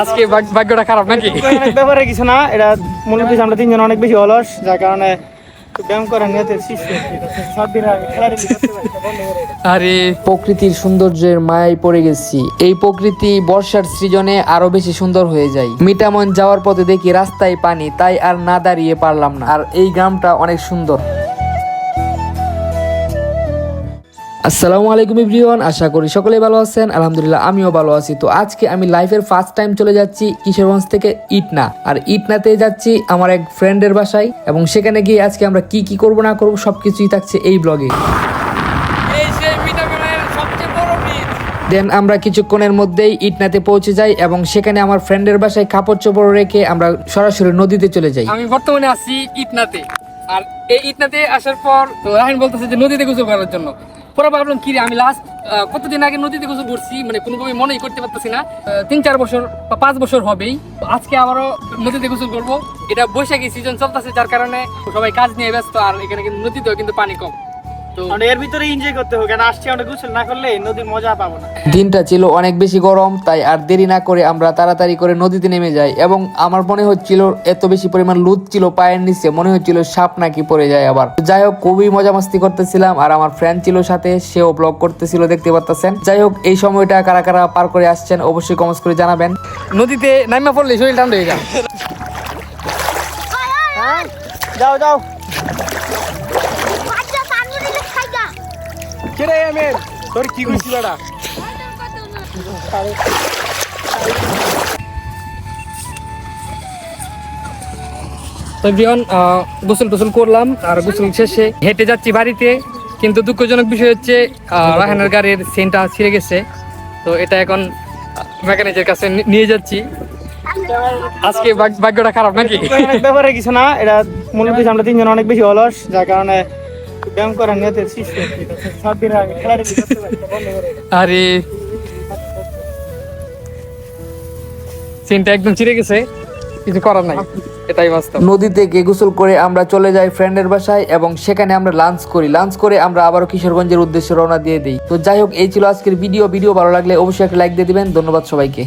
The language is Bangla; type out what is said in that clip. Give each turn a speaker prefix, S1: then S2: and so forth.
S1: আজকে ভাগ্যটা খারাপ নাকি?
S2: অনেক ব্যাপারে কিছু না, এটা মূলত আমরা তিনজন অনেক বেশি অলস, যার কারণে ব্যায়াম করার নিয়তে
S1: আরে
S3: প্রকৃতির সৌন্দর্যের মায়ায় পড়ে গেছি। এই প্রকৃতি বর্ষার সৃজনে আরো বেশি সুন্দর হয়ে যায়। মিঠামন যাওয়ার পথে দেখি রাস্তায় পানি, তাই আর না দাঁড়িয়ে পারলাম না। আর এই গ্রামটা অনেক সুন্দর। আসসালামু আলাইকুম এভরিওয়ান, আশা করি সকলে ভালো আছেন। আলহামদুলিল্লাহ আমিও ভালো আছি। তো আজকে আমি লাইফের ফার্স্ট টাইম চলে যাচ্ছি কিশোরগঞ্জ থেকে ইটনা। আর ইটনাতে যাচ্ছি আমার এক ফ্রেন্ডের বাসায়, এবং সেখানে গিয়ে আজকে আমরা কি কি করব না করব সবকিছুই থাকছে এই ব্লগে।
S1: এই সেই মিঠামনের সবচেয়ে বড় ব্রিজ।
S3: দেন আমরা কিছুক্ষণের মধ্যেই ইটনাতে পৌঁছে যাই, এবং সেখানে আমার ফ্রেন্ডের বাসায় কাপড় চোপড় রেখে আমরা সরাসরি নদীতে চলে যাই।
S1: আমি বর্তমানে আছি ইটনাতে। আর এই ইটনাতে আসার পর তো রাহিন বলতেছে যে নদীতে গোসল করার জন্য। পরে ভাবলাম কি রে, আমি লাস্ট কতদিন আগে নদীতে গোসল করছি, মানে কোনোভাবে মনেই করতে পারতেছি না। 3-4 বছর বা 5 বছর হবেই। তো আজকে আবারও নদীতে গোসল করবো। এটা বৈশাখী সিজন চলতেছে, যার কারণে সবাই কাজ নিয়ে ব্যস্ত। আর এখানে কিন্তু নদীতেও কিন্তু পানি কম, তো
S2: এর ভিতরে এনজয় করতে হবে। কেন আসছি আমরা গোসল না করলে নদীর মজা পাবো না।
S3: দিনটা ছিল অনেক বেশি গরম, তাই আর দেরি না করে আমরা তাড়াতাড়ি করে নদীতে নেমে যাই। এবং আমার মনে হচ্ছিল এত বেশি পরিমাণ লুদ ছিল পায়ের নিচে, মনে হচ্ছিল সাপ নাকি পড়ে যায় আবার। যাই হোক, খুবই মজা মাস্তি করতেছিলাম। আর আমার ফ্রেন্ড ছিল সাথে, সেও ব্লগ করতেছিল, দেখতে পাচ্ছেন। যাই হোক, এই সময়টা কারা কারা পার করে আসছেন অবশ্যই কমেন্ট করে জানাবেন।
S1: নদীতে নাইমা পড়লে শরীর ঠান্ডা হয়ে যায়।
S2: হ্যাঁ, যাও যাও। কেরে এমেন তোর কি কইছি বেটা?
S1: তো এভরিওয়ান, গোসল টোসল করলাম। আর গোসল শেষে হেঁটে যাচ্ছি বাড়িতে। কিন্তু দুঃখজনক বিষয় হচ্ছে রাহানের গাড়ির চেইনটা ছিঁড়ে গেছে। তো এটা এখন মেকানিকের কাছে নিয়ে যাচ্ছি। আজকে ভাগ্যটা খারাপ নাকি?
S2: অনেক ব্যাপারে কিছু না, এটা মূলত আমরা তিনজন অনেক বেশি অলস, যার কারণে ব্যায়াম করার নিয়তে
S1: আরে চেইনটা একদম ছিঁড়ে গেছে, কিছু করার নাই, এটাই বাস্তব।
S3: নদী থেকে গোসল করে আমরা চলে যাই ফ্রেন্ডের বাসায়, এবং সেখানে আমরা লাঞ্চ করি। লাঞ্চ করে আমরা আবারও কিশোরগঞ্জের উদ্দেশ্যে রওনা দিয়ে দিই। তো যাই হোক, এই ছিল আজকের ভিডিও। ভালো লাগলে অবশ্যই একটা লাইক দিয়ে দিবেন। ধন্যবাদ সবাইকে।